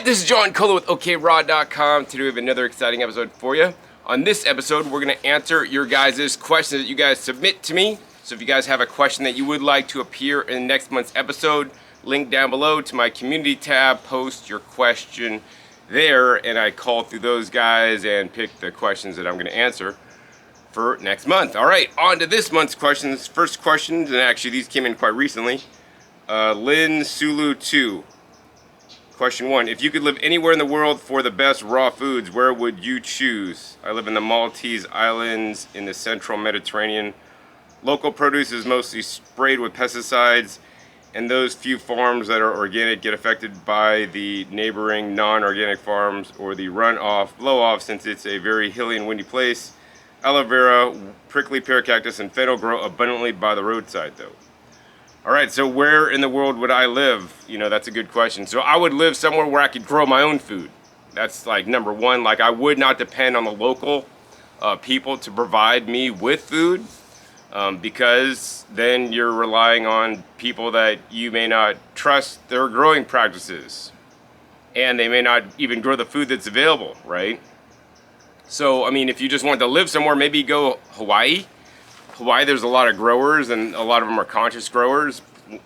this is John Cola with OKRaw.com. Today we have another exciting episode for you. On this episode, we're going to answer your guys' questions that you guys submit to me. So if you guys have a question that you would like to appear in next month's episode, link down below to my community tab, post your question there, and I call through those guys and pick the questions that I'm going to answer for next month. All right, on to this month's questions. First questions, and actually these came in quite recently. Lynn Sulu 2. Question 1. If you could live anywhere in the world for the best raw foods, where would you choose? I live in the Maltese Islands in the central Mediterranean. Local produce is mostly sprayed with pesticides, and those few farms that are organic get affected by the neighboring non-organic farms or the runoff, blow-off, since it's a very hilly and windy place. Aloe vera, prickly pear cactus, and fennel grow abundantly by the roadside, though. All right, so where in the world would I live? You know, that's a good question. So I would live somewhere where I could grow my own food. That's like number one. Like, I would not depend on the local people to provide me with food, because then you're relying on people that you may not trust their growing practices, and they may not even grow the food that's available, right? So, I mean, if you just want to live somewhere, maybe go Hawaii. Hawaii, there's a lot of growers, and a lot of them are conscious growers.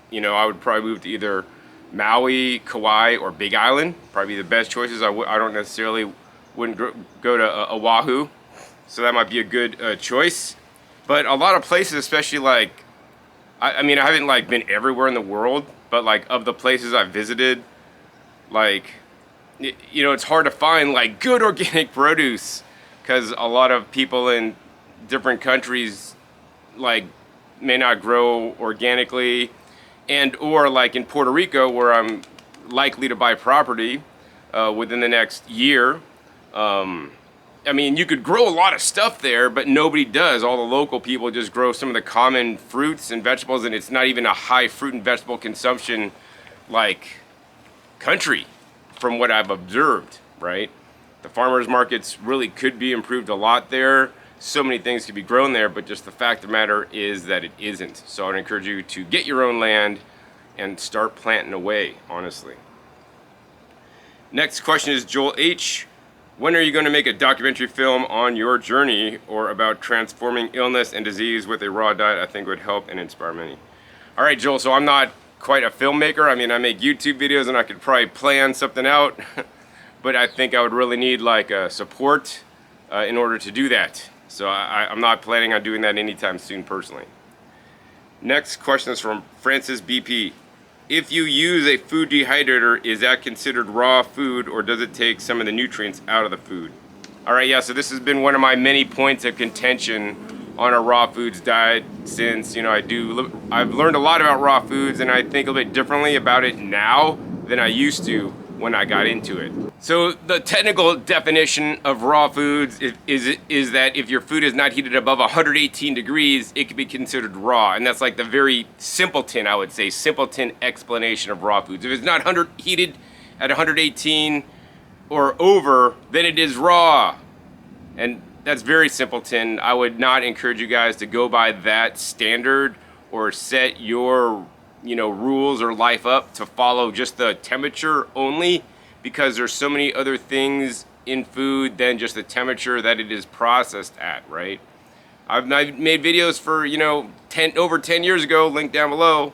You know, I would probably move to either Maui, Kauai, or Big Island. Probably the best choices. I don't necessarily wouldn't go to Oahu, so that might be a good choice. But a lot of places, especially like, I mean, I haven't like been everywhere in the world, but like of the places I've visited, like, you know, it's hard to find like good organic produce, because a lot of people in different countries like may not grow organically, and or like in Puerto Rico, where I'm likely to buy property within the next year. I mean, you could grow a lot of stuff there, but nobody does. All the local people just grow some of the common fruits and vegetables, and it's not even a high fruit and vegetable consumption like country from what I've observed, right? The farmers markets really could be improved a lot there. So many things could be grown there, but just the fact of the matter is that it isn't. So I would encourage you to get your own land and start planting away, honestly. Next question is Joel H. When are you going to make a documentary film on your journey or about transforming illness and disease with a raw diet? I think would help and inspire many. All right, Joel, so I'm not quite a filmmaker. I mean, I make YouTube videos and I could probably plan something out, but I think I would really need like a support in order to do that. So I'm not planning on doing that anytime soon personally. Next question is from Francis BP. If you use a food dehydrator, is that considered raw food, or does it take some of the nutrients out of the food? All right, yeah, so this has been one of my many points of contention on a raw foods diet, since, you know, I've learned a lot about raw foods, and I think a little bit differently about it now than I used to when I got into it. So the technical definition of raw foods is that if your food is not heated above 118 degrees, it can be considered raw. And that's like the very simpleton, I would say, simpleton explanation of raw foods. If it's not heated at 118 or over, then it is raw. And that's very simpleton. I would not encourage you guys to go by that standard or set your, you know, rules or life up to follow just the temperature only, because there's so many other things in food than just the temperature that it is processed at, right? I've made videos for, you know, over 10 years ago, link down below.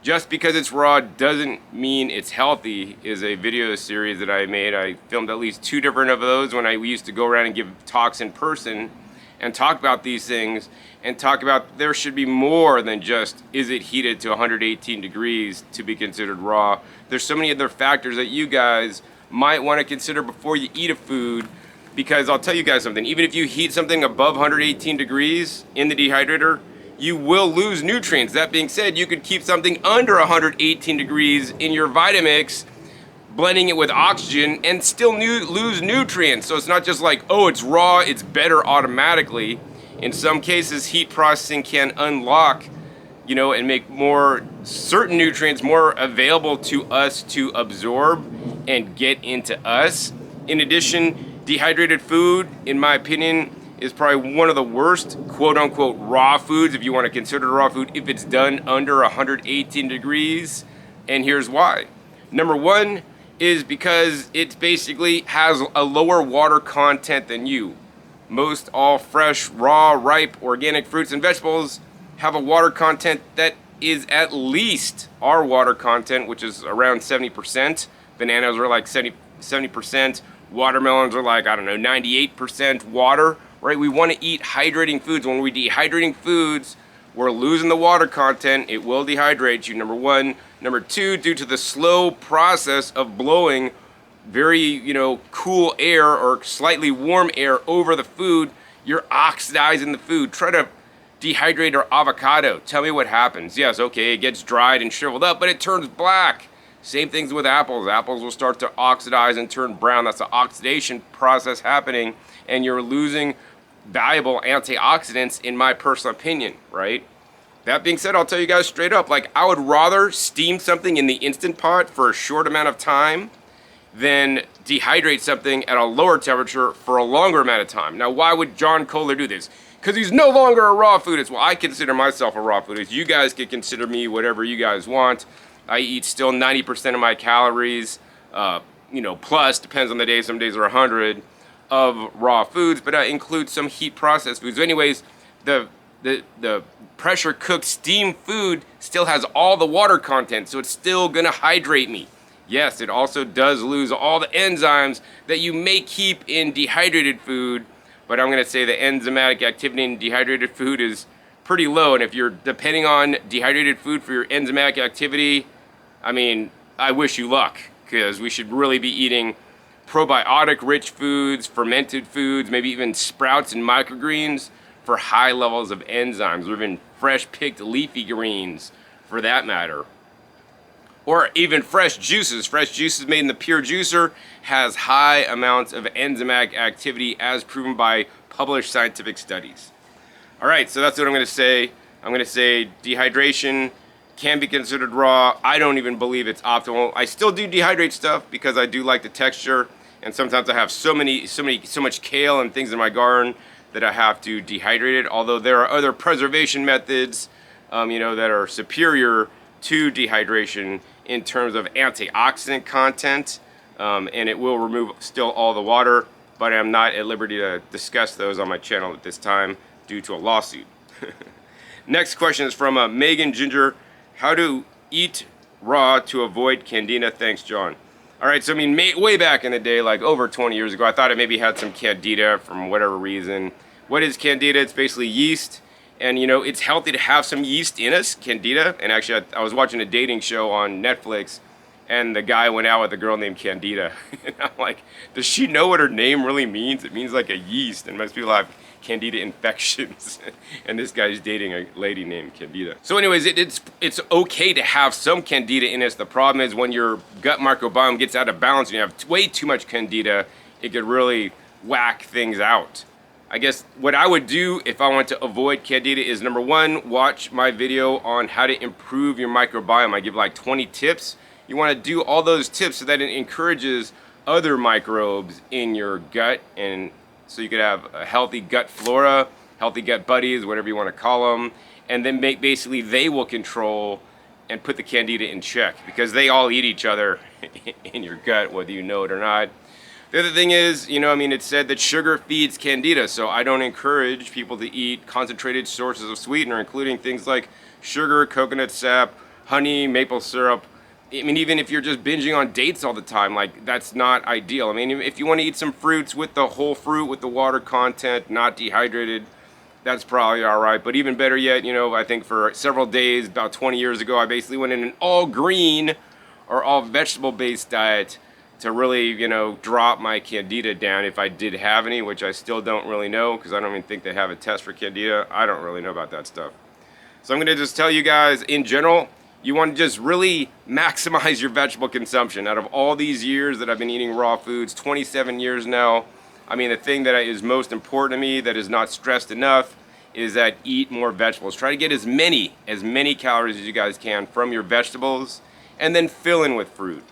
Just because it's raw doesn't mean it's healthy is a video series that I made. I filmed at least 2 different of those when we used to go around and give talks in person and talk about these things, and talk about there should be more than just, is it heated to 118 degrees to be considered raw? There's so many other factors that you guys might want to consider before you eat a food, because I'll tell you guys something, even if you heat something above 118 degrees in the dehydrator, you will lose nutrients. That being said, you could keep something under 118 degrees in your Vitamix, blending it with oxygen, and still lose nutrients. So it's not just like, oh, it's raw, it's better automatically. In some cases, heat processing can unlock, you know, and make more certain nutrients more available to us to absorb and get into us. In addition, dehydrated food, in my opinion, is probably one of the worst quote-unquote raw foods, if you want to consider it raw food, if it's done under 118 degrees. And here's why. Number one, is because it basically has a lower water content than you. Most all fresh, raw, ripe, organic fruits and vegetables have a water content that is at least our water content, which is around 70%. Bananas are like 70%. Watermelons are like, I don't know, 98% water, right? We want to eat hydrating foods. When we're dehydrating foods, we're losing the water content. It will dehydrate you, number one. Number two, due to the slow process of blowing very, cool air or slightly warm air over the food, you're oxidizing the food. Try to dehydrate our avocado. Tell me what happens. Yes, okay, it gets dried and shriveled up, but it turns black. Same things with apples. Apples will start to oxidize and turn brown. That's the oxidation process happening, and you're losing valuable antioxidants, in my personal opinion, right? That being said, I'll tell you guys straight up, like, I would rather steam something in the Instant Pot for a short amount of time than dehydrate something at a lower temperature for a longer amount of time. Now, why would John Kohler do this? Because he's no longer a raw foodist. Well, I consider myself a raw foodist. You guys can consider me whatever you guys want. I eat still 90% of my calories, plus, depends on the day, some days are 100, of raw foods, but I include some heat processed foods. So anyways, the pressure cooked steam food still has all the water content, so it's still gonna hydrate me. Yes, it also does lose all the enzymes that you may keep in dehydrated food, but I'm gonna say the enzymatic activity in dehydrated food is pretty low, and if you're depending on dehydrated food for your enzymatic activity, I mean, I wish you luck, because we should really be eating probiotic-rich foods, fermented foods, maybe even sprouts and microgreens for high levels of enzymes, or even fresh-picked leafy greens, for that matter. Or even fresh juices. Fresh juices made in the pure juicer has high amounts of enzymatic activity as proven by published scientific studies. All right, so that's what I'm going to say. I'm going to say dehydration can be considered raw. I don't even believe it's optimal. I still do dehydrate stuff because I do like the texture, and sometimes I have so much kale and things in my garden that I have to dehydrate it. Although there are other preservation methods, that are superior to dehydration in terms of antioxidant content, and it will remove still all the water, but I'm not at liberty to discuss those on my channel at this time due to a lawsuit. Next question is from Megan Ginger. How to eat raw to avoid candida? Thanks, John. All right, so I mean, way back in the day, like over 20 years ago, I thought I maybe had some candida from whatever reason. What is candida? It's basically yeast, and it's healthy to have some yeast in us, candida. And actually, I was watching a dating show on Netflix, and the guy went out with a girl named Candida. And I'm like, does she know what her name really means? It means like a yeast, and most people have candida infections, and this guy's dating a lady named Candida. So anyways, it's okay to have some candida in us. The problem is when your gut microbiome gets out of balance and you have way too much candida, it could really whack things out. I guess what I would do if I want to avoid candida is, number one, watch my video on how to improve your microbiome. I give like 20 tips. You want to do all those tips so that it encourages other microbes in your gut, and so you could have a healthy gut flora, healthy gut buddies, whatever you want to call them, and then basically they will control and put the candida in check, because they all eat each other in your gut, whether you know it or not. The other thing is, it's said that sugar feeds candida, so I don't encourage people to eat concentrated sources of sweetener, including things like sugar, coconut sap, honey, maple syrup. I mean, even if you're just binging on dates all the time, like, that's not ideal. I mean, if you want to eat some fruits with the whole fruit, with the water content, not dehydrated, that's probably all right. But even better yet, I think for several days, about 20 years ago, I basically went in an all green or all vegetable-based diet to really, drop my candida down if I did have any, which I still don't really know, because I don't even think they have a test for candida. I don't really know about that stuff. So I'm going to just tell you guys, in general, you want to just really maximize your vegetable consumption. Out of all these years that I've been eating raw foods, 27 years now, I mean, the thing that is most important to me, that is not stressed enough, is that eat more vegetables. Try to get as many calories as you guys can from your vegetables, and then fill in with fruit.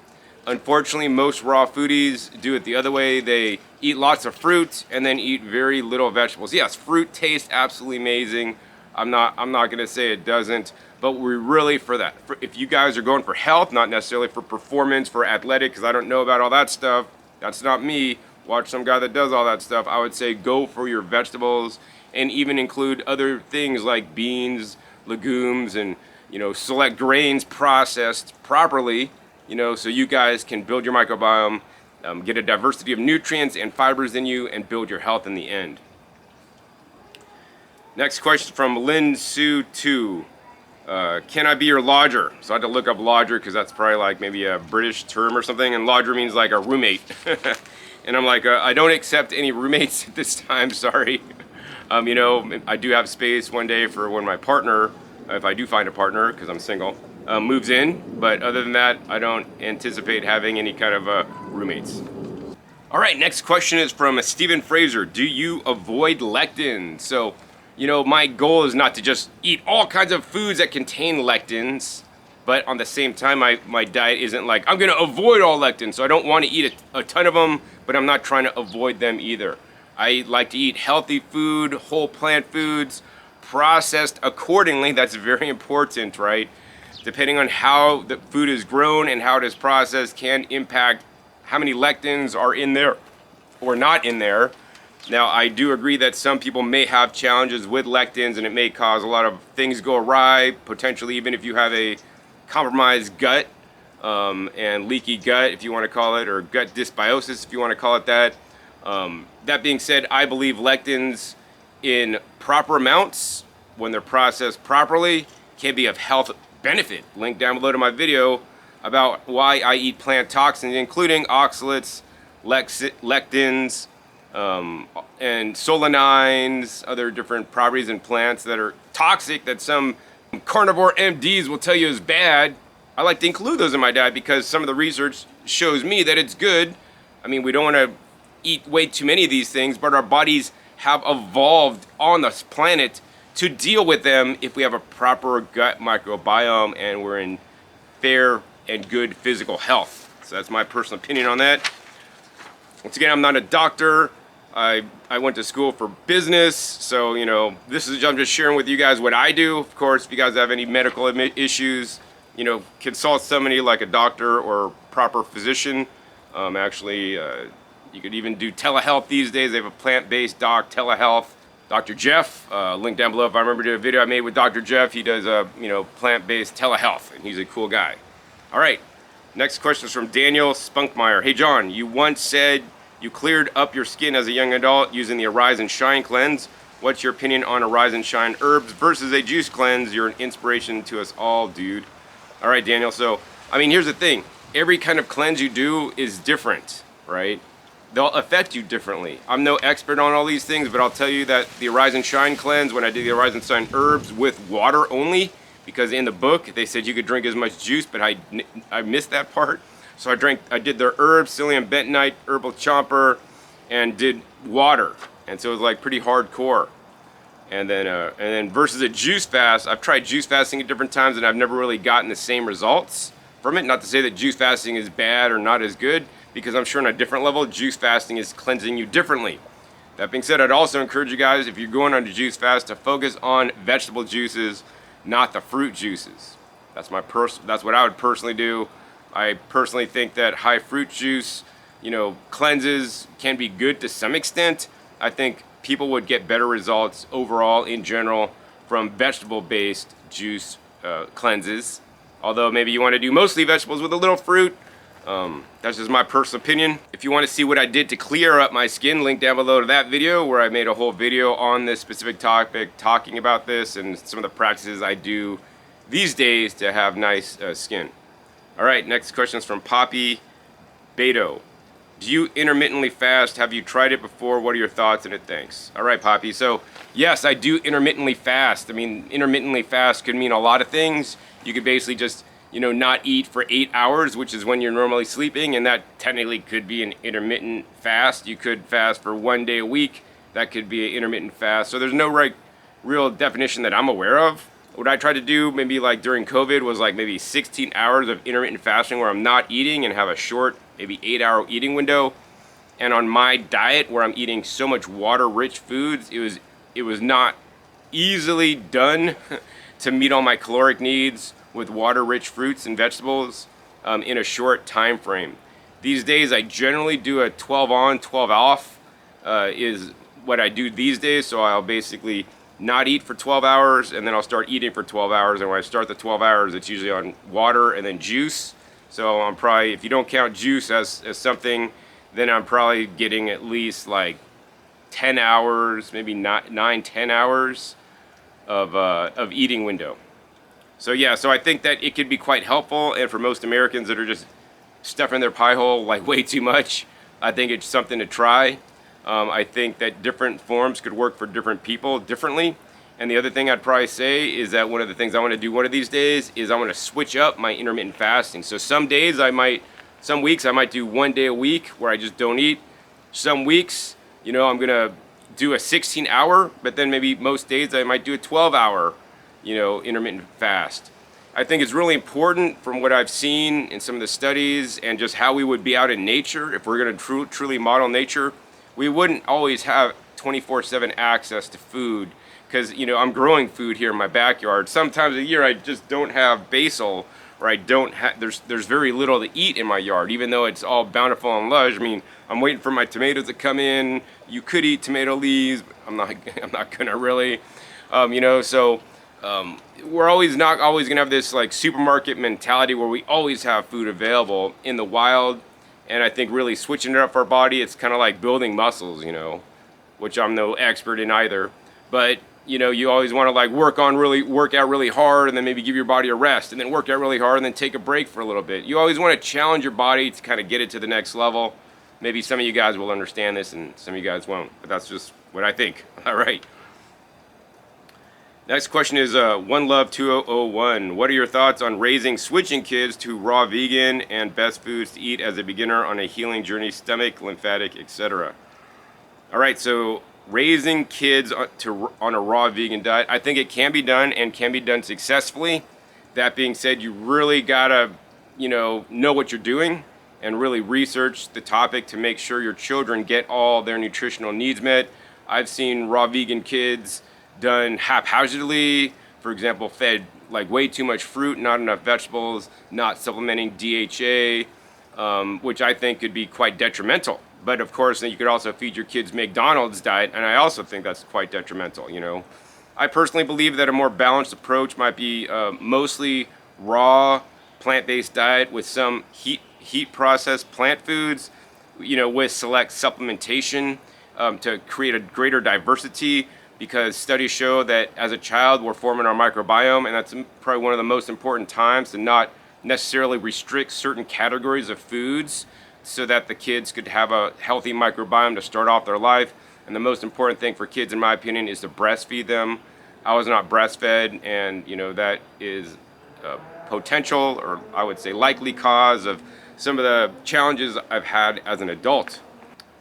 Unfortunately, most raw foodies do it the other way. They eat lots of fruit and then eat very little vegetables. Yes, fruit tastes absolutely amazing. I'm not going to say it doesn't, but we're really for that. If you guys are going for health, not necessarily for performance, for athletic, because I don't know about all that stuff. That's not me. Watch some guy that does all that stuff. I would say go for your vegetables and even include other things like beans, legumes, and select grains processed properly, so you guys can build your microbiome, get a diversity of nutrients and fibers in you, and build your health in the end. Next question from Lin Su 2. Can I be your lodger? So I had to look up lodger because that's probably like maybe a British term or something, and lodger means like a roommate. And I'm like, I don't accept any roommates at this time, sorry. I do have space one day for when my partner, if I do find a partner, because I'm single, moves in. But other than that, I don't anticipate having any kind of roommates. All right, next question is from Stephen Fraser. Do you avoid lectins? So, my goal is not to just eat all kinds of foods that contain lectins, but on the same time, my diet isn't like, I'm gonna avoid all lectins, so I don't wanna eat a ton of them, but I'm not trying to avoid them either. I like to eat healthy food, whole plant foods, processed accordingly. That's very important, right? Depending on how the food is grown and how it is processed can impact how many lectins are in there or not in there. Now, I do agree that some people may have challenges with lectins and it may cause a lot of things go awry, potentially even if you have a compromised gut and leaky gut, if you want to call it, or gut dysbiosis, if you want to call it that. That being said, I believe lectins in proper amounts, when they're processed properly, can be of health benefit. Link down below to my video about why I eat plant toxins, including oxalates, lectins, and solanines, other different properties in plants that are toxic that some carnivore MDs will tell you is bad. I like to include those in my diet because some of the research shows me that it's good. I mean, we don't want to eat way too many of these things, but our bodies have evolved on this planet to deal with them if we have a proper gut microbiome and we're in fair and good physical health. So that's my personal opinion on that. Once again, I'm not a doctor. I went to school for business, so I'm just sharing with you guys what I do. Of course, if you guys have any medical issues, consult somebody like a doctor or proper physician. You could even do telehealth these days. They have a plant-based telehealth. Dr. Jeff, link down below if I remember to do a video I made with Dr. Jeff. He does plant-based telehealth, and he's a cool guy. All right, next question is from Daniel Spunkmeyer. Hey John, you once said you cleared up your skin as a young adult using the Arise and Shine cleanse. What's your opinion on Arise and Shine herbs versus a juice cleanse? You're an inspiration to us all, dude. All right, Daniel. So, here's the thing. Every kind of cleanse you do is different, right? They'll affect you differently. I'm no expert on all these things, but I'll tell you that the Arise and Shine cleanse, when I did the Arise and Shine herbs with water only, because in the book they said you could drink as much juice, but I missed that part. So I did their herbs, psyillum, bentonite, herbal chomper, and did water. And so it was like pretty hardcore. And then versus a juice fast, I've tried juice fasting at different times and I've never really gotten the same results from it. Not to say that juice fasting is bad or not as good, because I'm sure on a different level, juice fasting is cleansing you differently. That being said, I'd also encourage you guys, if you're going on a juice fast, to focus on vegetable juices, not the fruit juices. That's what I would personally do. I personally think that high fruit juice, cleanses can be good to some extent. I think people would get better results overall in general from vegetable-based juice cleanses. Although maybe you want to do mostly vegetables with a little fruit. That's just my personal opinion. If you want to see what I did to clear up my skin, link down below to that video where I made a whole video on this specific topic talking about this and some of the practices I do these days to have nice skin. All right, next question is from Poppy Beto. Do you intermittently fast? Have you tried it before? What are your thoughts on it? Thanks. All right, Poppy. So yes, I do intermittently fast. Intermittently fast could mean a lot of things. You could basically just, not eat for 8 hours, which is when you're normally sleeping, and that technically could be an intermittent fast. You could fast for 1 day a week. That could be an intermittent fast. So there's no real definition that I'm aware of. What I tried to do maybe like during COVID was like maybe 16 hours of intermittent fasting where I'm not eating and have a short, maybe 8-hour eating window. And on my diet where I'm eating so much water-rich foods, it was not easily done to meet all my caloric needs with water-rich fruits and vegetables in a short time frame. These days, I generally do a 12 on, 12 off is what I do these days. So I'll basically not eat for 12 hours, and then I'll start eating for 12 hours. And when I start the 12 hours, it's usually on water and then juice. So I'm probably, if you don't count juice as something, then I'm probably getting at least like 10 hours, maybe 9, 10 hours of eating window. So yeah, so I think that it could be quite helpful, and for most Americans that are just stuffing their pie hole like way too much, I think it's something to try. I think that different forms could work for different people differently. And the other thing I'd probably say is that one of the things I want to do one of these days is I want to switch up my intermittent fasting. So some weeks I might do 1 day a week where I just don't eat. Some weeks, you know, I'm going to do a 16-hour, but then maybe most days I might do a 12-hour, you know, intermittent fast. I think it's really important from what I've seen in some of the studies and just how we would be out in nature. If we're going to truly model nature, we wouldn't always have 24/7 access to food, because, you know, I'm growing food here in my backyard. Sometimes a year I just don't have basil, or I don't have, there's very little to eat in my yard, even though it's all bountiful and lush. I mean, I'm waiting for my tomatoes to come in. You could eat tomato leaves, but I'm not gonna really, you know, so we're not always gonna have this like supermarket mentality where we always have food available in the wild. And I think really switching it up for our body, it's kind of like building muscles, you know, which I'm no expert in either. But, you know, you always want to like work out really hard, and then maybe give your body a rest, and then work out really hard, and then take a break for a little bit. You always want to challenge your body to kind of get it to the next level. Maybe some of you guys will understand this and some of you guys won't, but that's just what I think. All right. Next question is One Love 2001. What are your thoughts on raising switching kids to raw vegan and best foods to eat as a beginner on a healing journey, stomach, lymphatic, etc.? All right, so raising kids on a raw vegan diet, I think it can be done and can be done successfully. That being said, you really gotta, you know what you're doing and really research the topic to make sure your children get all their nutritional needs met. I've seen raw vegan kids done haphazardly, for example, fed like way too much fruit, not enough vegetables, not supplementing DHA, which I think could be quite detrimental. But of course, then you could also feed your kids McDonald's diet, and I also think that's quite detrimental, you know. I personally believe that a more balanced approach might be mostly raw plant-based diet with some heat processed plant foods, you know, with select supplementation to create a greater diversity, because studies show that as a child we're forming our microbiome, and that's probably one of the most important times to not necessarily restrict certain categories of foods so that the kids could have a healthy microbiome to start off their life. And the most important thing for kids, in my opinion, is to breastfeed them. I was not breastfed, and you know, that is a potential, or I would say likely cause of some of the challenges I've had as an adult.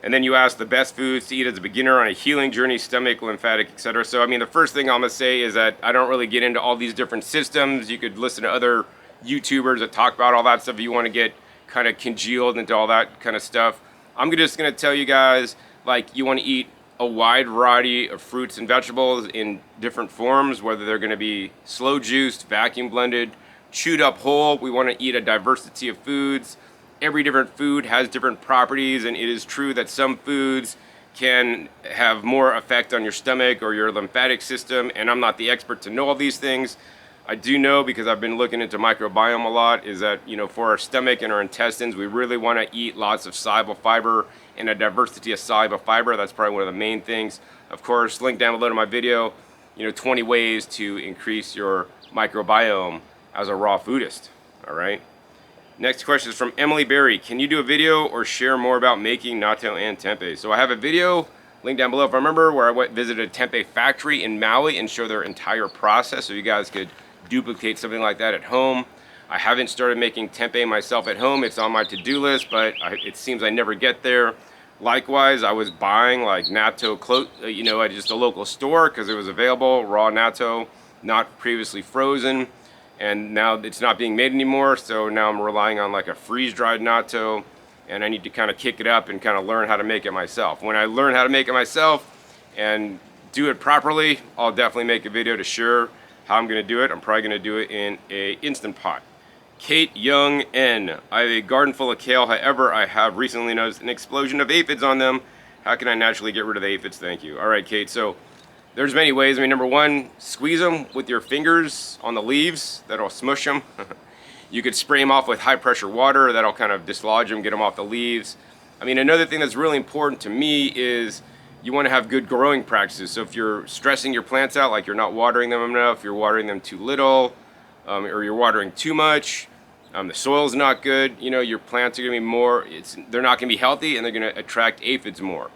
And then you ask the best foods to eat as a beginner on a healing journey, stomach, lymphatic, etc. So I mean, the first thing I'm gonna say is that I don't really get into all these different systems. You could listen to other YouTubers that talk about all that stuff if you want to get kind of congealed into all that kind of stuff. I'm just gonna tell you guys, like, you want to eat a wide variety of fruits and vegetables in different forms, whether they're gonna be slow juiced, vacuum blended, chewed up whole. We want to eat a diversity of foods. Every different food has different properties, and it is true that some foods can have more effect on your stomach or your lymphatic system, and I'm not the expert to know all these things. I do know, because I've been looking into microbiome a lot, is that, you know, for our stomach and our intestines, we really want to eat lots of soluble fiber and a diversity of soluble fiber. That's probably one of the main things. Of course, link down below to my video, you know, 20 ways to increase your microbiome as a raw foodist. All right. Next question is from Emily Berry. Can you do a video or share more about making natto and tempeh? So I have a video, link down below if I remember, where I visited a tempeh factory in Maui and show their entire process, so you guys could duplicate something like that at home. I haven't started making tempeh myself at home. It's on my to-do list, but it seems I never get there. Likewise, I was buying like natto, you know, at just a local store because it was available, raw natto, not previously frozen. And now it's not being made anymore, so now I'm relying on like a freeze-dried natto, and I need to kind of kick it up and kind of learn how to make it myself. When I learn how to make it myself and do it properly, I'll definitely make a video to share How I'm going to do it, I'm probably going to do it in a Instant Pot. Kate Young N. I have a garden full of kale, however, I have recently noticed an explosion of aphids on them. How can I naturally get rid of the aphids? Thank you. All right, Kate, so there's many ways. I mean, number one, squeeze them with your fingers on the leaves. That'll smush them. You could spray them off with high pressure water. That'll kind of dislodge them, get them off the leaves. I mean, another thing that's really important to me is you want to have good growing practices. So if you're stressing your plants out, like you're not watering them enough, you're watering them too little, or you're watering too much, the soil's not good, you know, your plants are going to be more, they're not going to be healthy, and they're going to attract aphids more,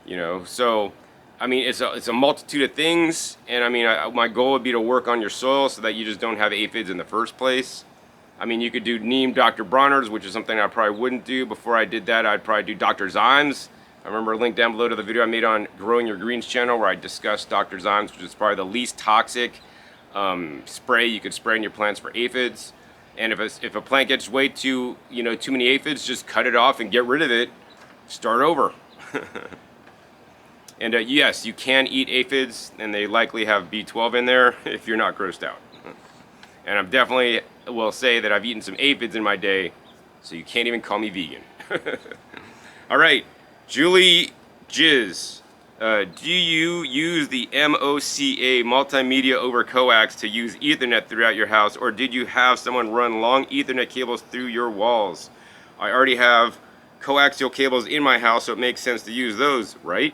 you know. So, I mean, it's a multitude of things, and I mean, my goal would be to work on your soil so that you just don't have aphids in the first place. I mean, you could do neem Dr. Bronner's, which is something I probably wouldn't do. Before I did that, I'd probably do Dr. Zymes. I remember a link down below to the video I made on Growing Your Greens channel where I discussed Dr. Zymes, which is probably the least toxic spray you could spray in your plants for aphids. And if a plant gets way too many aphids, just cut it off and get rid of it. Start over. And yes, you can eat aphids, and they likely have B12 in there if you're not grossed out. And I'm definitely will say that I've eaten some aphids in my day, so you can't even call me vegan. All right, Julie Jizz. Do you use the MOCA Multimedia over coax to use Ethernet throughout your house, or did you have someone run long Ethernet cables through your walls? I already have coaxial cables in my house, so it makes sense to use those, right?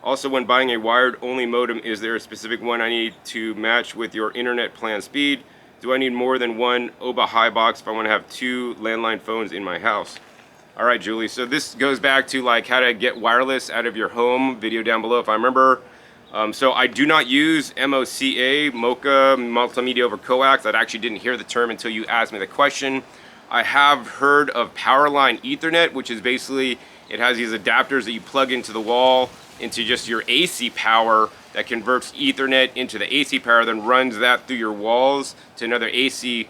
Also, when buying a wired-only modem, is there a specific one I need to match with your internet plan speed? Do I need more than one OBA high box if I want to have 2 landline phones in my house? All right, Julie, so this goes back to like how to get wireless out of your home, video down below if I remember. So I do not use MOCA, Multimedia over coax. I actually didn't hear the term until you asked me the question. I have heard of Powerline Ethernet, which is basically, it has these adapters that you plug into the wall into just your AC power that converts Ethernet into the AC power, then runs that through your walls to another AC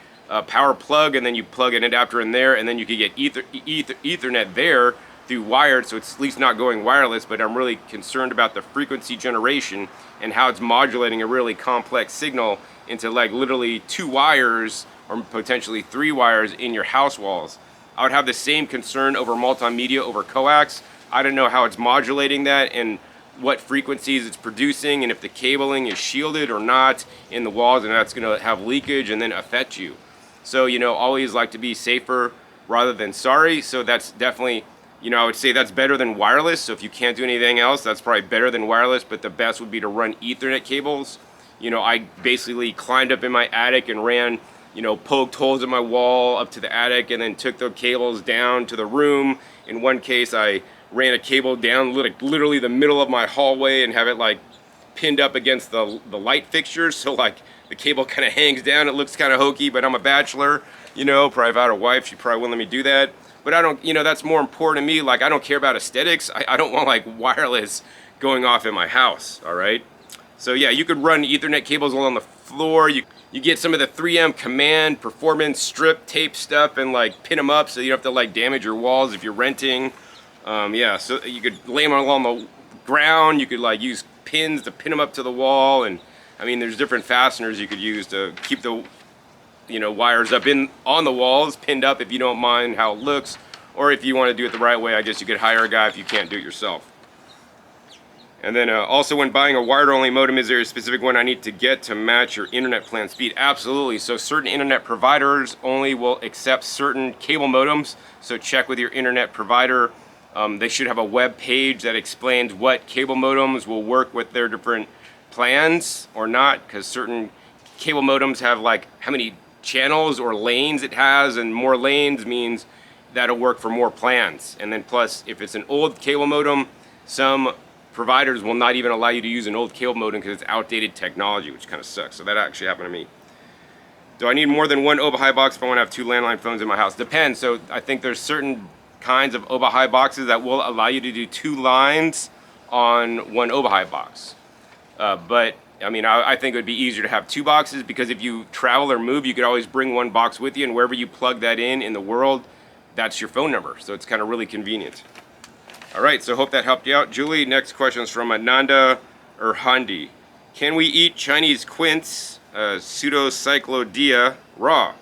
power plug, and then you plug an adapter in there, and then you can get Ethernet there through wired, so it's at least not going wireless. But I'm really concerned about the frequency generation and how it's modulating a really complex signal into like literally 2 wires or potentially 3 wires in your house walls. I would have the same concern over multimedia over coax. I don't know how it's modulating that and what frequencies it's producing, and if the cabling is shielded or not in the walls, and that's going to have leakage and then affect you. So, you know, always like to be safer rather than sorry. So that's definitely, you know, I would say that's better than wireless. So if you can't do anything else, that's probably better than wireless, but the best would be to run Ethernet cables. You know, I basically climbed up in my attic and ran, you know, poked holes in my wall up to the attic, and then took the cables down to the room. In one case, I ran a cable down literally the middle of my hallway and have it like pinned up against the light fixtures, so like the cable kind of hangs down. It looks kind of hokey, but I'm a bachelor, you know, probably if I had a wife, she probably wouldn't let me do that. But I don't, you know, that's more important to me. Like, I don't care about aesthetics. I don't want like wireless going off in my house, all right? So yeah, you could run Ethernet cables along the floor. You get some of the 3M Command performance strip tape stuff and like pin them up so you don't have to like damage your walls if you're renting. Yeah, so you could lay them along the ground. You could like use pins to pin them up to the wall, and I mean, there's different fasteners you could use to keep the, you know, wires up on the walls, pinned up if you don't mind how it looks, or if you want to do it the right way, I guess you could hire a guy if you can't do it yourself. And then also, when buying a wired-only modem, is there a specific one I need to get to match your internet plan speed? Absolutely. So certain internet providers only will accept certain cable modems, so check with your internet provider. They should have a web page that explains what cable modems will work with their different plans or not, because certain cable modems have like how many channels or lanes it has, and more lanes means that'll work for more plans. And then plus, if it's an old cable modem, some providers will not even allow you to use an old cable modem because it's outdated technology, which kind of sucks. So that actually happened to me. Do I need more than one OBA high box if I want to have 2 landline phones in my house? Depends. So I think there's certain kinds of OBA high boxes that will allow you to do 2 lines on 1 OBA high box. But I mean, I think it would be easier to have 2 boxes, because if you travel or move, you could always bring 1 box with you, and wherever you plug that in the world, that's your phone number. So it's kind of really convenient. All right, so hope that helped you out, Julie. Next question is from Ananda Urhandi. Can we eat Chinese quince pseudocyclodia raw?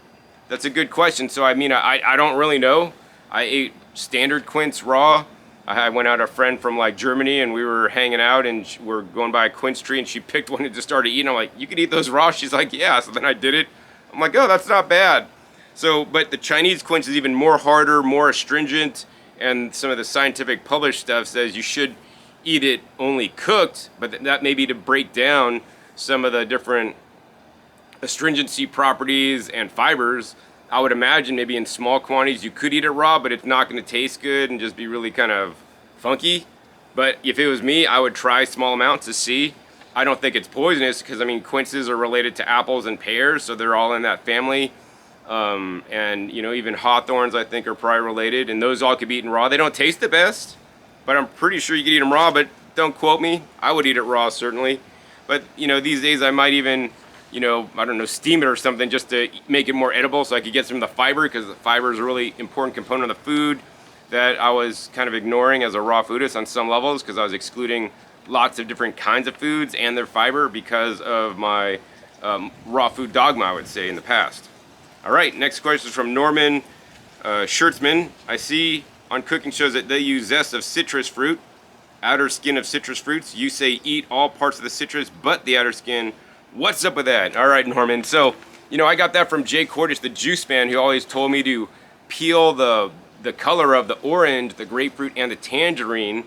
That's a good question. So I mean, I don't really know. I ate standard quince raw. I went out a friend from like Germany, and we were hanging out, and we're going by a quince tree, and she picked one and just started eating. I'm like, you can eat those raw? She's like, yeah. So then I did it. I'm like, oh, that's not bad. So, but the Chinese quince is even more harder, more astringent, and some of the scientific published stuff says you should eat it only cooked, but that may be to break down some of the different astringency properties and fibers. I would imagine maybe in small quantities you could eat it raw, but it's not going to taste good and just be really kind of funky. But if it was me, I would try small amounts to see. I don't think it's poisonous because, I mean, quinces are related to apples and pears, so they're all in that family. And, you know, even hawthorns, I think, are probably related, and those all could be eaten raw. They don't taste the best, but I'm pretty sure you could eat them raw, but don't quote me. I would eat it raw, certainly. But, you know, these days I might even, you know, I don't know, steam it or something just to make it more edible so I could get some of the fiber, because the fiber is a really important component of the food that I was kind of ignoring as a raw foodist on some levels, because I was excluding lots of different kinds of foods and their fiber because of my raw food dogma, I would say, in the past. All right, next question is from Norman Schertzman. I see on cooking shows that they use zest of citrus fruit, outer skin of citrus fruits. You say eat all parts of the citrus but the outer skin. What's up with that? All right, Norman. So, you know, I got that from Jay Cordish, the juice man, who always told me to peel the color of the orange, the grapefruit, and the tangerine,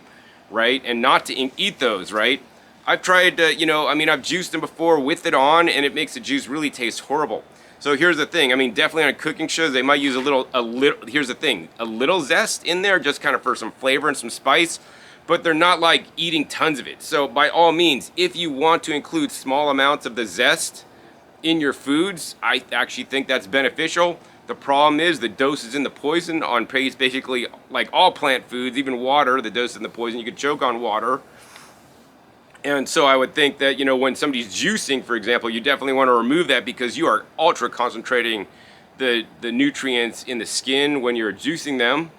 right? And not to eat those, right? I've tried, you know, I mean, I've juiced them before with it on, and it makes the juice really taste horrible. So here's the thing. I mean, definitely on cooking shows, they might use a little, here's the thing, a little zest in there just kind of for some flavor and some spice, but they're not like eating tons of it. So by all means, if you want to include small amounts of the zest in your foods, I actually think that's beneficial. The problem is the dose is in the poison on basically like all plant foods, even water, the dose is in the poison. You could choke on water. And so I would think that, you know, when somebody's juicing, for example, you definitely want to remove that because you are ultra concentrating the nutrients in the skin when you're juicing them.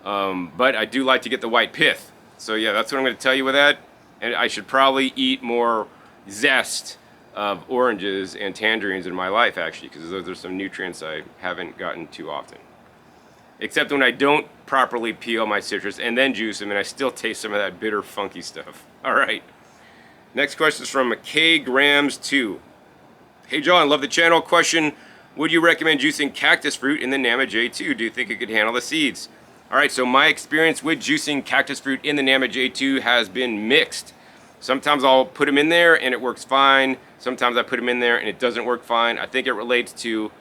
But I do like to get the white pith. So yeah, that's what I'm going to tell you with that. And I should probably eat more zest of oranges and tangerines in my life, actually, because those are some nutrients I haven't gotten too often. Except when I don't properly peel my citrus and then juice them, and I still taste some of that bitter, funky stuff. All right. Next question is from K Grams 2. Hey John, love the channel. Question, would you recommend juicing cactus fruit in the Nama J2? Do you think it could handle the seeds? All right, so my experience with juicing cactus fruit in the Nama J2 has been mixed. Sometimes I'll put them in there and it works fine. Sometimes I put them in there and it doesn't work fine. I think it relates to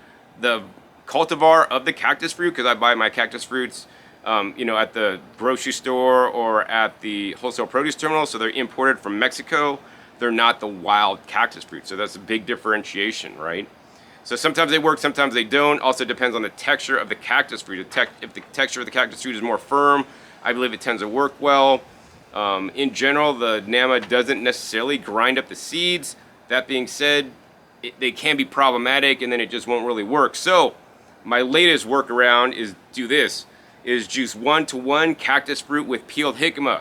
the cultivar of the cactus fruit, because I buy my cactus fruits you know, at the grocery store or at the wholesale produce terminal, so they're imported from Mexico. They're not the wild cactus fruit, so that's a big differentiation, right? So sometimes they work, sometimes they don't. Also depends on the texture of the cactus fruit. If the texture of the cactus fruit is more firm, I believe it tends to work well. In general, the Nama doesn't necessarily grind up the seeds. That being said, they can be problematic, and then it just won't really work. So my latest workaround is do this. Is juice 1-to-1 cactus fruit with peeled jicama.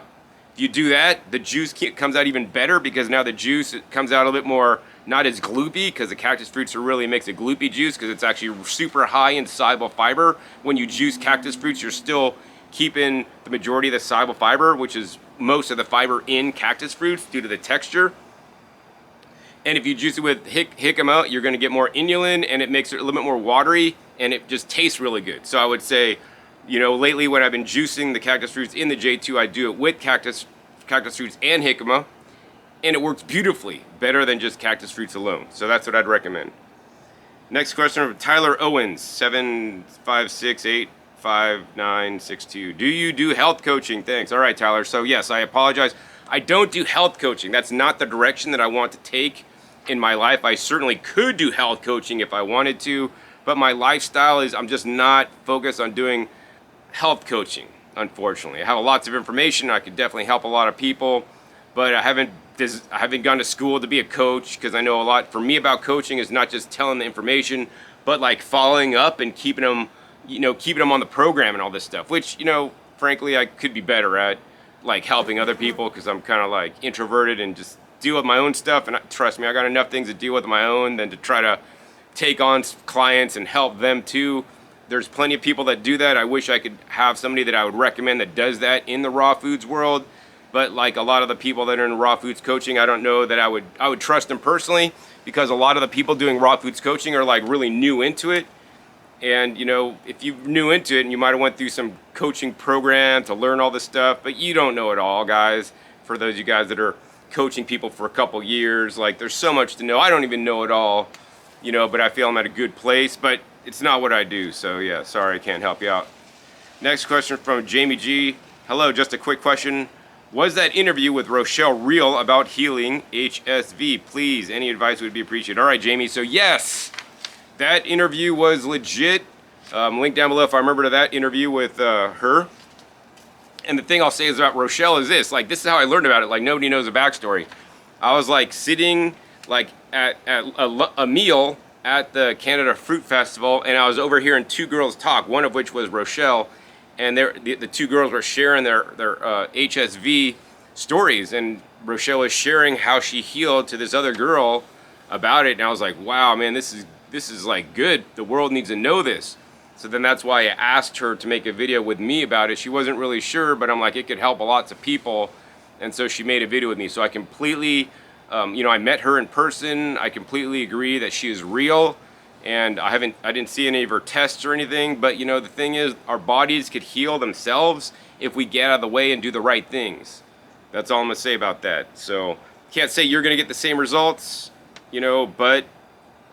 If you do that, the juice comes out even better, because now the juice comes out a bit more, not as gloopy, because the cactus fruits really makes a gloopy juice because it's actually super high in soluble fiber. When you juice cactus fruits, you're still keeping the majority of the soluble fiber, which is most of the fiber in cactus fruits due to the texture. And if you juice it with jicama, you're going to get more inulin, and it makes it a little bit more watery, and it just tastes really good. So I would say, you know, lately when I've been juicing the cactus fruits in the J2, I do it with cactus fruits and jicama, and it works beautifully, better than just cactus fruits alone. So that's what I'd recommend. Next question from Tyler Owens, 756855962. Do you do health coaching? Thanks. All right, Tyler. So yes, I apologize. I don't do health coaching. That's not the direction that I want to take in my life. I certainly could do health coaching if I wanted to, but my lifestyle is I'm just not focused on doing health coaching, unfortunately. I have lots of information. I could definitely help a lot of people, but I haven't gone to school to be a coach, because I know a lot for me about coaching is not just telling the information, but like following up and keeping them on the program and all this stuff, which, you know, frankly, I could be better at, like helping other people, because I'm kind of like introverted and just deal with my own stuff, and trust me, I got enough things to deal with my own than to try to take on clients and help them too. There's plenty of people that do that. I wish I could have somebody that I would recommend that does that in the raw foods world. But like a lot of the people that are in raw foods coaching, I don't know that I would trust them personally, because a lot of the people doing raw foods coaching are like really new into it. And you know, if you're new into it, and you might have went through some coaching program to learn all this stuff, but you don't know it all, guys. For those of you guys that are coaching people for a couple years, like there's so much to know. I don't even know it all, you know, but I feel I'm at a good place, but it's not what I do. So yeah, sorry, I can't help you out. Next question from Jamie G. Hello, just a quick question. Was that interview with Rochelle real about healing HSV? Please, any advice would be appreciated. All right, Jamie, so yes, that interview was legit. Link down below if I remember to that interview with her. And the thing I'll say is about Rochelle is this, like, this is how I learned about it. Like, nobody knows the backstory. I was like sitting like at a meal at the Canada Fruit Festival, and I was overhearing two girls talk, one of which was Rochelle, and the two girls were sharing their HSV stories, and Rochelle was sharing how she healed to this other girl about it, and I was like, wow, man, this is like good. The world needs to know this. So then that's why I asked her to make a video with me about it. She wasn't really sure, but I'm like, it could help a lot of people, and so she made a video with me. So I completely, you know, I met her in person. I completely agree that she is real. And I didn't see any of her tests or anything, but you know, the thing is, our bodies could heal themselves if we get out of the way and do the right things. That's all I'm gonna say about that. So, can't say you're gonna get the same results, you know, but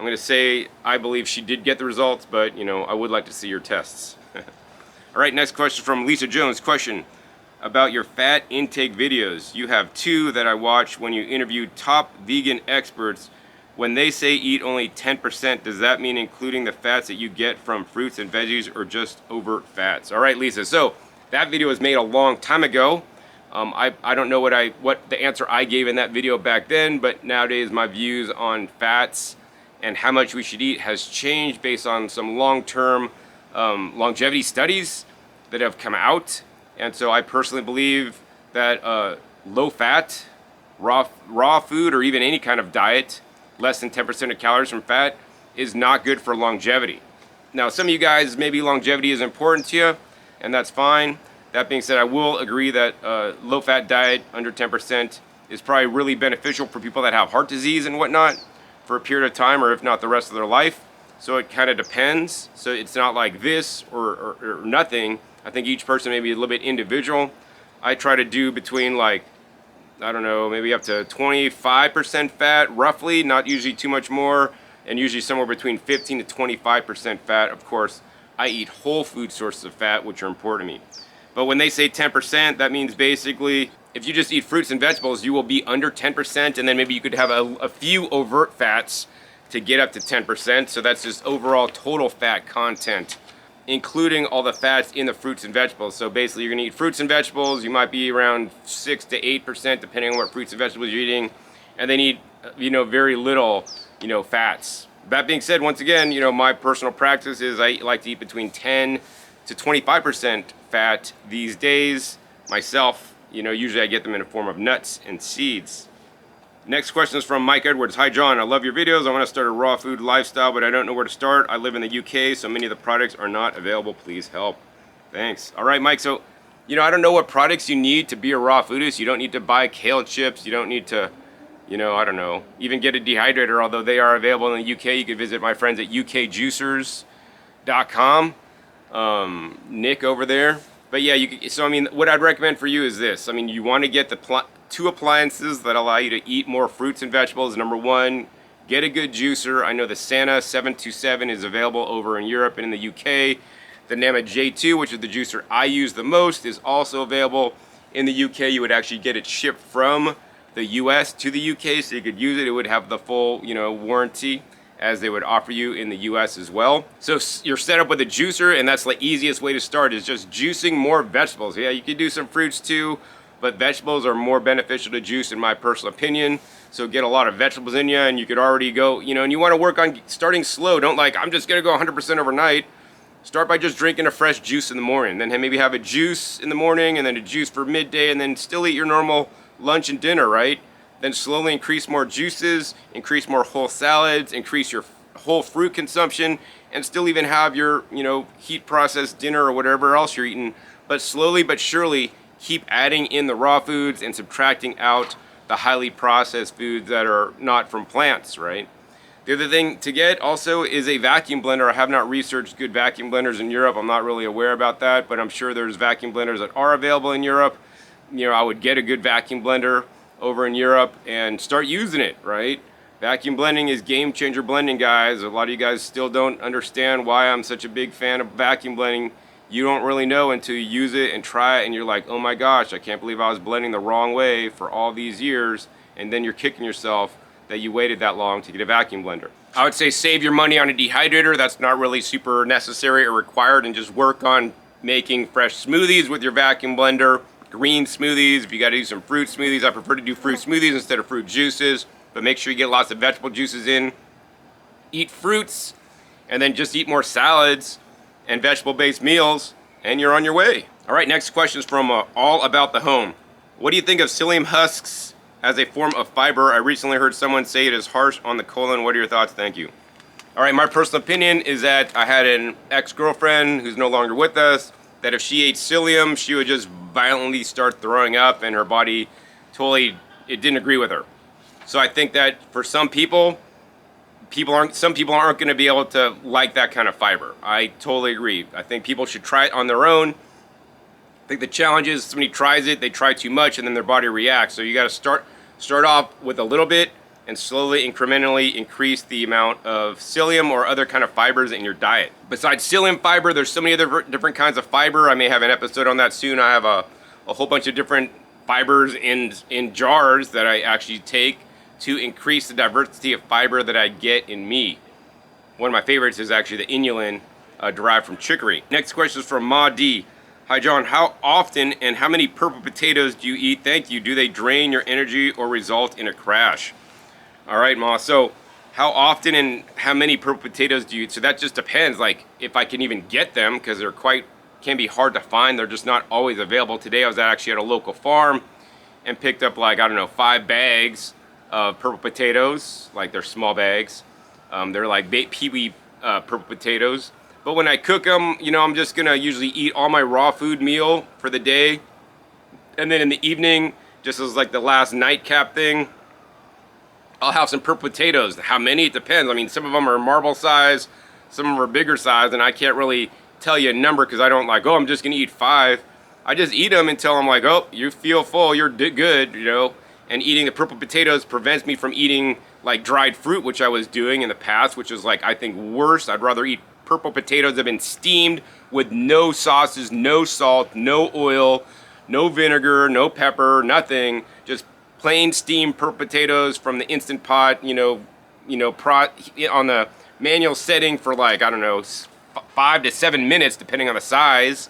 I'm gonna say I believe she did get the results, but you know, I would like to see your tests. All right, next question from Lisa Jones. Question about your fat intake videos. You have two that I watched when you interviewed top vegan experts. When they say eat only 10%, does that mean including the fats that you get from fruits and veggies, or just overt fats? All right, Lisa. So that video was made a long time ago. I don't know what the answer I gave in that video back then, but nowadays my views on fats and how much we should eat has changed based on some long-term longevity studies that have come out. And so I personally believe that low-fat, raw food, or even any kind of diet, less than 10% of calories from fat, is not good for longevity. Now, some of you guys, maybe longevity is important to you, and that's fine. That being said, I will agree that low-fat diet under 10% is probably really beneficial for people that have heart disease and whatnot for a period of time, or if not the rest of their life. So it kind of depends. So it's not like this or nothing. I think each person may be a little bit individual. I try to do between, like, I don't know, maybe up to 25% fat, roughly, not usually too much more, and usually somewhere between 15 to 25% fat. Of course, I eat whole food sources of fat, which are important to me. But when they say 10%, that means basically, if you just eat fruits and vegetables, you will be under 10%, and then maybe you could have a few overt fats to get up to 10%. So that's just overall total fat content, including all the fats in the fruits and vegetables. So basically, you're gonna eat fruits and vegetables. You might be around 6 to 8%, depending on what fruits and vegetables you're eating, and then eat, you know, very little, you know, fats. That being said, once again, you know, my personal practice is I like to eat between 10 to 25% fat these days myself. You know, usually I get them in the form of nuts and seeds. Next question is from Mike Edwards. Hi, John. I love your videos. I want to start a raw food lifestyle, but I don't know where to start. I live in the UK, so many of the products are not available. Please help. Thanks. All right, Mike. So, you know, I don't know what products you need to be a raw foodist. You don't need to buy kale chips. You don't need to, you know, I don't know, even get a dehydrator, although they are available in the UK. You can visit my friends at ukjuicers.com. Nick over there. But yeah, so I mean, what I'd recommend for you is this. I mean, you want to get the two appliances that allow you to eat more fruits and vegetables. Number one, get a good juicer. I know the Santa 727 is available over in Europe and in the UK. The Nama J2, which is the juicer I use the most, is also available in the UK. You would actually get it shipped from the US to the UK, so you could use it. It would have the full, you know, warranty as they would offer you in the US as well. So you're set up with a juicer, and that's the easiest way to start, is just juicing more vegetables. Yeah, you could do some fruits too, but vegetables are more beneficial to juice in my personal opinion. So get a lot of vegetables in you, and you could already go, you know, and you want to work on starting slow. Don't like, I'm just gonna go 100% overnight. Start by just drinking a fresh juice in the morning. Then maybe have a juice in the morning, and then a juice for midday, and then still eat your normal lunch and dinner, right? then slowly increase more juices, increase more whole salads, increase your whole fruit consumption, and still even have your, heat processed dinner or whatever else you're eating. But slowly but surely, keep adding in the raw foods and subtracting out the highly processed foods that are not from plants, right? The other thing to get also is a vacuum blender. I have not researched good vacuum blenders in Europe. I'm not really aware about that, but I'm sure there's vacuum blenders that are available in Europe. I would get a good vacuum blender over in Europe and start using it, right? Vacuum blending is game changer blending, guys. A lot of you guys still don't understand why I'm such a big fan of vacuum blending. You don't really know until you use it and try it and you're like, oh my gosh, I can't believe I was blending the wrong way for all these years. And then you're kicking yourself that you waited that long to get a vacuum blender. I would say save your money on a dehydrator. That's not really super necessary or required, and just work on making fresh smoothies with your vacuum blender. Green smoothies, if you gotta do some fruit smoothies. I prefer to do fruit smoothies instead of fruit juices, but make sure you get lots of vegetable juices in. Eat fruits, and then just eat more salads and vegetable-based meals, and you're on your way. All right, next question is from All About the Home. What do you think of psyllum husks as a form of fiber? I recently heard someone say it is harsh on the colon. What are your thoughts? Thank you. All right, my personal opinion is that I had an ex-girlfriend who's no longer with us, that if she ate psyllum, she would just violently start throwing up, and her body it didn't agree with her. So I think that for some people aren't going to be able to like that kind of fiber. I totally agree. I think people should try it on their own. I think the challenge is somebody tries it, they try too much, and then their body reacts. So you got to start off with a little bit and slowly, incrementally increase the amount of psyllum or other kind of fibers in your diet. Besides psyllum fiber, there's so many other different kinds of fiber. I may have an episode on that soon. I have a whole bunch of different fibers in jars that I actually take to increase the diversity of fiber that I get in me. One of my favorites is actually the inulin derived from chicory. Next question is from Ma D. Hi John, how often and how many purple potatoes do you eat? Thank you. Do they drain your energy or result in a crash? All right, Ma. So how often and how many purple potatoes do you eat? So that just depends, like if I can even get them, because can be hard to find. They're just not always available. Today I was actually at a local farm and picked up 5 bags of purple potatoes, like they're small bags. They're like peewee purple potatoes. But when I cook them, I'm just gonna usually eat all my raw food meal for the day. And then in the evening, just as like the last nightcap thing, I'll have some purple potatoes. How many? It depends. I mean, some of them are marble size, some of them are bigger size, and I can't really tell you a number because I don't I'm just gonna eat 5. I just eat them until I'm like, oh, you feel full, you're good, And eating the purple potatoes prevents me from eating like dried fruit, which I was doing in the past, which is I think worse. I'd rather eat purple potatoes that have been steamed with no sauces, no salt, no oil, no vinegar, no pepper, nothing. Just plain steamed purple potatoes from the Instant Pot, on the manual setting for 5 to 7 minutes, depending on the size.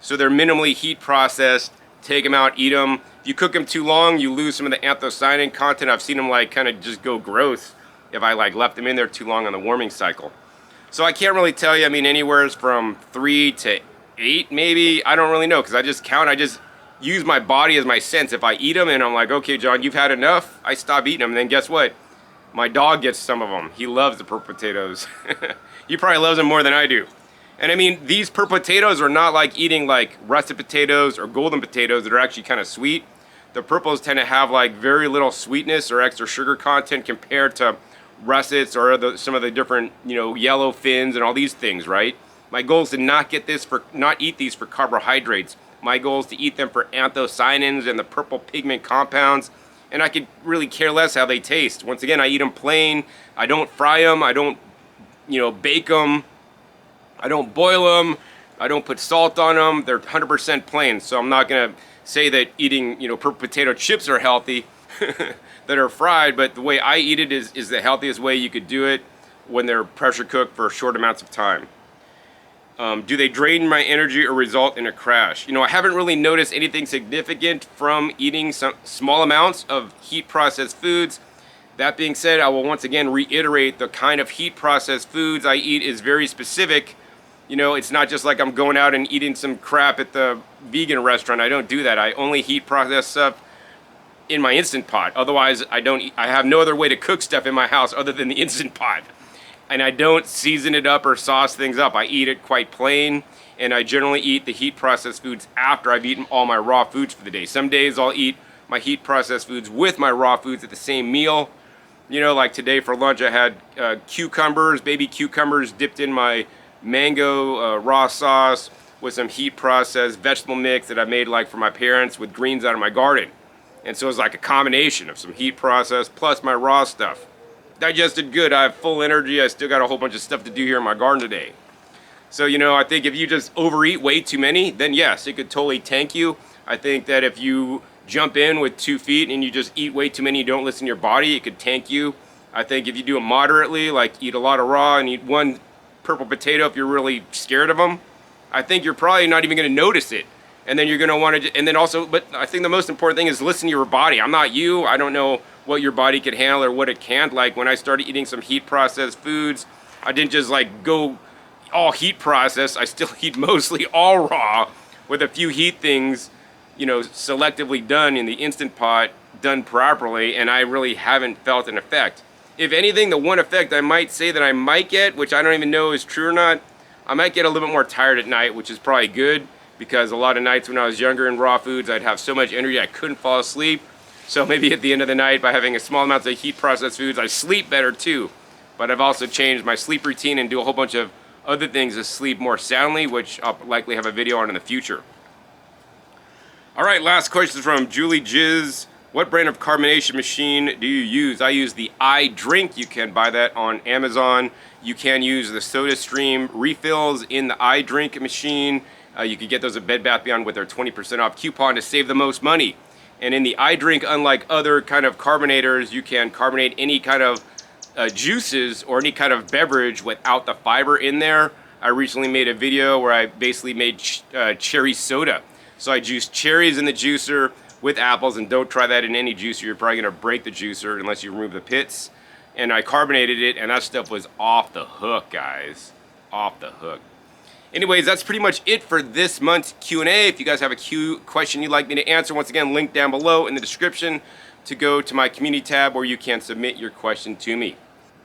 So they're minimally heat processed. Take them out, eat them. If you cook them too long, you lose some of the anthocyanin content. I've seen them kind of just go gross if I left them in there too long on the warming cycle. So I can't really tell you. I mean, anywhere from 3 to 8 maybe. I don't really know because I just count. I just use my body as my sense. If I eat them and I'm like, okay, John, you've had enough, I stop eating them. And then guess what? My dog gets some of them. He loves the purple potatoes. He probably loves them more than I do. And I mean, these purple potatoes are not like eating russet potatoes or golden potatoes that are actually kind of sweet. The purples tend to have very little sweetness or extra sugar content compared to russets or some of the different, yellow fins and all these things, right? My goal is to not eat these for carbohydrates. My goal is to eat them for anthocyanins and the purple pigment compounds. And I could really care less how they taste. Once again, I eat them plain. I don't fry them. I don't, bake them. I don't boil them. I don't put salt on them. They're 100% plain. So I'm not going to say that eating, purple potato chips are healthy that are fried. But the way I eat it is the healthiest way you could do it when they're pressure cooked for short amounts of time. Do they drain my energy or result in a crash? I haven't really noticed anything significant from eating some small amounts of heat processed foods. That being said, I will once again reiterate the kind of heat processed foods I eat is very specific. It's not just like I'm going out and eating some crap at the vegan restaurant. I don't do that. I only heat process stuff in my Instant Pot. Otherwise, I have no other way to cook stuff in my house other than the Instant Pot. And I don't season it up or sauce things up. I eat it quite plain, and I generally eat the heat processed foods after I've eaten all my raw foods for the day. Some days I'll eat my heat processed foods with my raw foods at the same meal. You know, like today for lunch I had cucumbers, baby cucumbers dipped in my mango raw sauce with some heat processed vegetable mix that I made like for my parents with greens out of my garden. And so it's like a combination of some heat processed plus my raw stuff. Digested good, I have full energy, I still got a whole bunch of stuff to do here in my garden today. So, you know, I think if you just overeat way too many, then yes, it could totally tank you. I think that if you jump in with 2 feet and you just eat way too many, you don't listen to your body, it could tank you. I think if you do it moderately, like eat a lot of raw and eat 1 purple potato if you're really scared of them, I think you're probably not even going to notice it. And then you're going to want to, and then also, but I think the most important thing is listen to your body. I'm not you. I don't know what your body can handle or what it can't. Like when I started eating some heat processed foods, I didn't just like go all heat processed. I still eat mostly all raw with a few heat things, you know, selectively done in the Instant Pot, done properly, and I really haven't felt an effect. If anything, the one effect I might say that I might get, which I don't even know is true or not, I might get a little bit more tired at night, which is probably good, because a lot of nights when I was younger in raw foods, I'd have so much energy I couldn't fall asleep. So maybe at the end of the night, by having a small amount of heat processed foods, I sleep better too. But I've also changed my sleep routine and do a whole bunch of other things to sleep more soundly, which I'll likely have a video on in the future. All right, last question is from Julie Jizz. What brand of carbonation machine do you use? I use the iDrink. You can buy that on Amazon. You can use the SodaStream refills in the iDrink machine. You can get those at Bed Bath & Beyond with their 20% off coupon to save the most money. And in the iDrink, unlike other kind of carbonators, you can carbonate any kind of juices or any kind of beverage without the fiber in there. I recently made a video where I basically made cherry soda. So I juiced cherries in the juicer with apples, and don't try that in any juicer. You're probably gonna break the juicer unless you remove the pits. And I carbonated it, and that stuff was off the hook, guys. Off the hook. Anyways, that's pretty much it for this month's Q&A. If you guys have a question you'd like me to answer, once again, link down below in the description to go to my community tab where you can submit your question to me.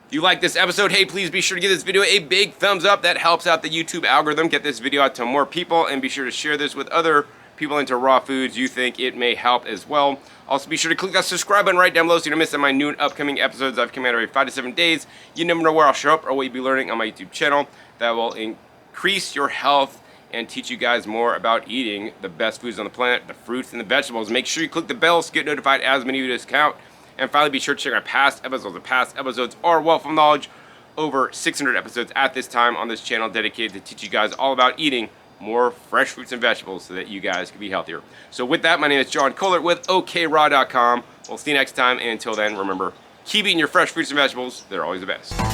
If you like this episode, hey, please be sure to give this video a big thumbs up. That helps out the YouTube algorithm. Get this video out to more people, and be sure to share this with other people into raw foods you think it may help as well. Also, be sure to click that subscribe button right down below so you don't miss my new and upcoming episodes. I've come out every 5 to 7 days. You never know where I'll show up or what you'll be learning on my YouTube channel. That will increase your health and teach you guys more about eating the best foods on the planet, the fruits and the vegetables. Make sure you click the bell to get notified as many videos count. And finally, be sure to check our past episodes. The past episodes are wealth of knowledge. Over 600 episodes at this time on this channel dedicated to teach you guys all about eating more fresh fruits and vegetables so that you guys can be healthier. So with that, my name is John Kohler with OKRaw.com. We'll see you next time, and until then, remember, keep eating your fresh fruits and vegetables. They're always the best.